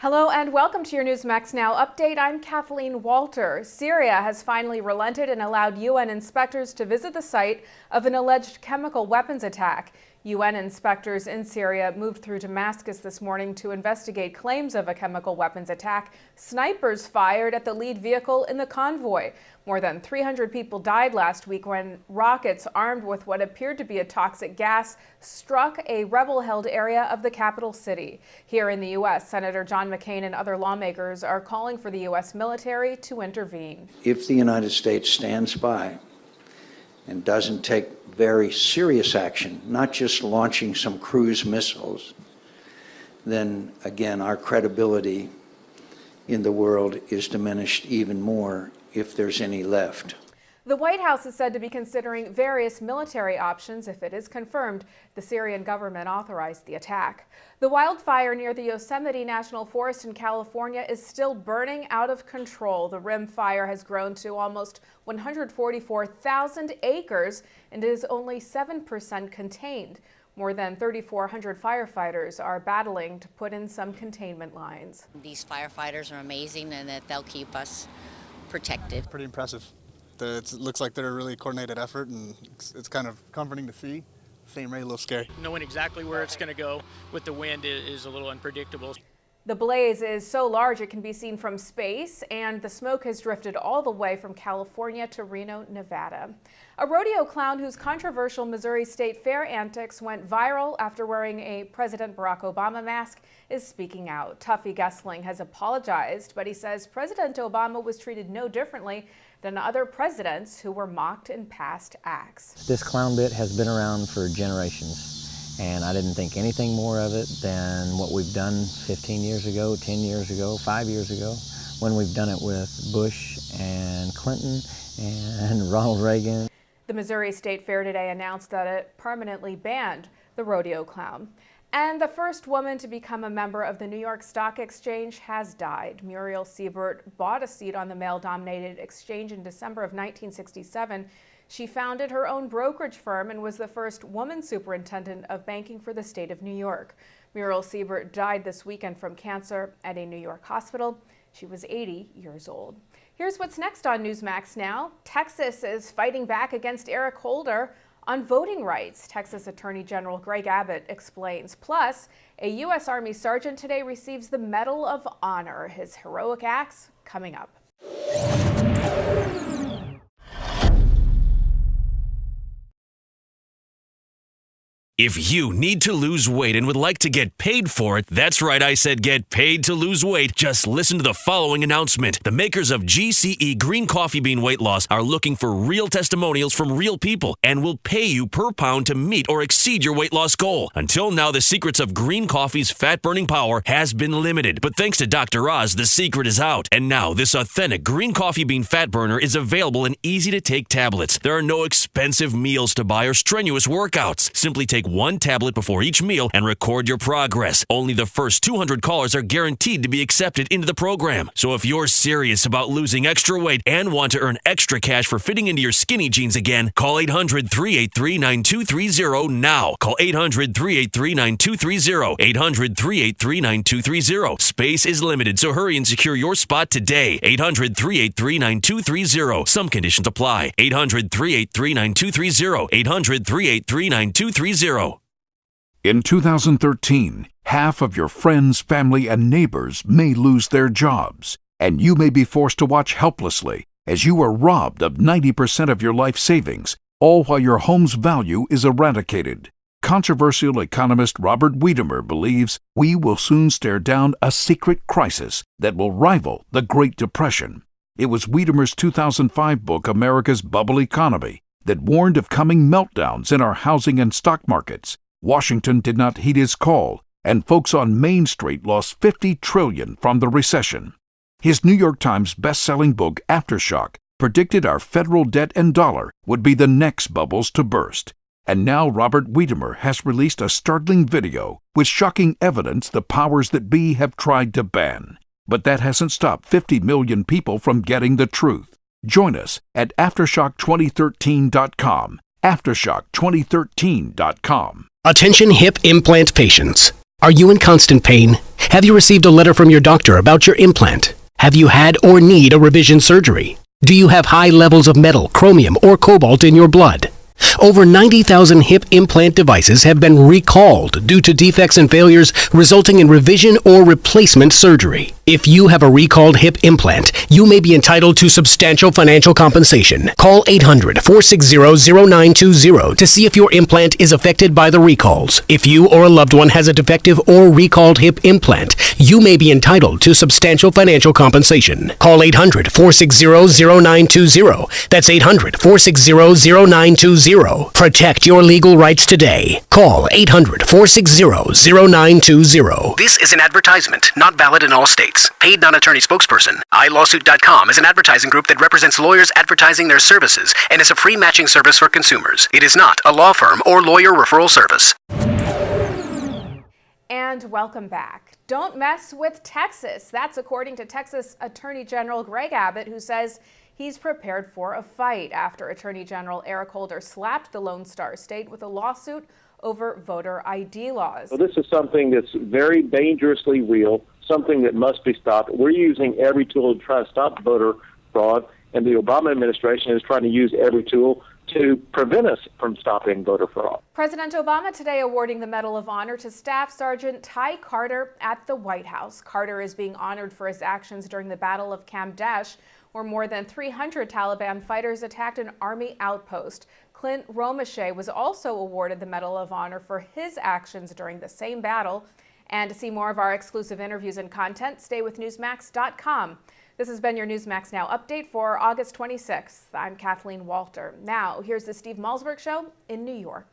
Hello and welcome to your Newsmax Now update. I'm Kathleen Walter. Syria has finally relented and allowed UN inspectors to visit the site of an alleged chemical weapons attack. UN inspectors in Syria moved through Damascus this morning to investigate claims of a chemical weapons attack. Snipers fired at the lead vehicle in the convoy. More than 300 people died last week when rockets armed with what appeared to be a toxic gas struck a rebel-held area of the capital city. Here in the U.S., Senator John McCain and other lawmakers are calling for the U.S. military to intervene. If the United States stands by and doesn't take very serious action, not just launching some cruise missiles, then again, our credibility in the world is diminished even more, if there's any left. The White House is said to be considering various military options if it is confirmed the Syrian government authorized the attack. The wildfire near the Yosemite National Forest in California is still burning out of control. The rim fire has grown to almost 144,000 acres and is only 7% contained. More than 3,400 firefighters are battling to put in some containment lines. These firefighters are amazing and that they'll keep us protected. Pretty impressive. It looks like they're a really coordinated effort, and it's kind of comforting to see. Same rate, a little scary. Knowing exactly where it's going to go with the wind is a little unpredictable. The blaze is so large it can be seen from space, and the smoke has drifted all the way from California to Reno, Nevada. A rodeo clown whose controversial Missouri State Fair antics went viral after wearing a President Barack Obama mask is speaking out. Tuffy Gessling has apologized, but he says President Obama was treated no differently than other presidents who were mocked in past acts. This clown bit has been around for generations, and I didn't think anything more of it than what we've done 15 years ago, 10 years ago, 5 years ago, when we've done it with Bush and Clinton and Ronald Reagan. The Missouri State Fair today announced that it permanently banned the rodeo clown. And the first woman to become a member of the New York Stock Exchange has died. Muriel Siebert bought a seat on the male-dominated exchange in December of 1967. She founded her own brokerage firm and was the first woman superintendent of banking for the state of New York. Muriel Siebert died this weekend from cancer at a New York hospital. She was 80 years old. Here's what's next on Newsmax Now. Texas is fighting back against Eric Holder on voting rights. Texas Attorney General Greg Abbott explains. Plus, a U.S. Army sergeant today receives the Medal of Honor. His heroic acts coming up. If you need to lose weight and would like to get paid for it, that's right, I said get paid to lose weight. Just listen to the following announcement. The makers of GCE Green Coffee Bean Weight Loss are looking for real testimonials from real people and will pay you per pound to meet or exceed your weight loss goal. Until now, the secrets of green coffee's fat-burning power has been limited, but thanks to Dr. Oz, the secret is out. And now, this authentic green coffee bean fat burner is available in easy-to-take tablets. There are no expensive meals to buy or strenuous workouts. Simply take one tablet before each meal and record your progress. Only the first 200 callers are guaranteed to be accepted into the program. So if you're serious about losing extra weight and want to earn extra cash for fitting into your skinny jeans again, call 800-383-9230 now. Call 800-383-9230. 800-383-9230. Space is limited, so hurry and secure your spot today. 800-383-9230. Some conditions apply. 800-383-9230. 800-383-9230. In 2013, half of your friends, family, and neighbors may lose their jobs, and you may be forced to watch helplessly as you are robbed of 90% of your life savings, all while your home's value is eradicated. Controversial economist Robert Wiedemer believes we will soon stare down a secret crisis that will rival the Great Depression. It was Wiedemer's 2005 book, America's Bubble Economy, that warned of coming meltdowns in our housing and stock markets. Washington did not heed his call, and folks on Main Street lost $50 trillion from the recession. His New York Times best-selling book, Aftershock, predicted our federal debt and dollar would be the next bubbles to burst. And now Robert Wiedemer has released a startling video with shocking evidence the powers that be have tried to ban. But that hasn't stopped 50 million people from getting the truth. Join us at Aftershock2013.com. Aftershock2013.com. Attention hip implant patients. Are you in constant pain? Have you received a letter from your doctor about your implant? Have you had or need a revision surgery? Do you have high levels of metal, chromium, or cobalt in your blood? Over 90,000 hip implant devices have been recalled due to defects and failures resulting in revision or replacement surgery. If you have a recalled hip implant, you may be entitled to substantial financial compensation. Call 800-460-0920 to see if your implant is affected by the recalls. If you or a loved one has a defective or recalled hip implant, you may be entitled to substantial financial compensation. Call 800-460-0920. That's 800-460-0920. Protect your legal rights today. Call 800-460-0920. This is an advertisement, not valid in all states. Paid non-attorney spokesperson. iLawsuit.com is an advertising group that represents lawyers advertising their services and is a free matching service for consumers. It is not a law firm or lawyer referral service. And welcome back. Don't mess with Texas. That's according to Texas Attorney General Greg Abbott, who says he's prepared for a fight after Attorney General Eric Holder slapped the Lone Star State with a lawsuit over voter ID laws. So this is something that's very dangerously real, something that must be stopped. We're using every tool to try to stop voter fraud, and the Obama administration is trying to use every tool to prevent us from stopping voter fraud. President Obama today awarding the Medal of Honor to Staff Sergeant Ty Carter at the White House. Carter is being honored for his actions during the Battle of Camp Dash, where more than 300 Taliban fighters attacked an army outpost. Clint Romeshay was also awarded the Medal of Honor for his actions during the same battle. And to see more of our exclusive interviews and content, stay with Newsmax.com. This has been your Newsmax Now update for August 26th. I'm Kathleen Walter. Now, here's the Steve Malzberg Show in New York.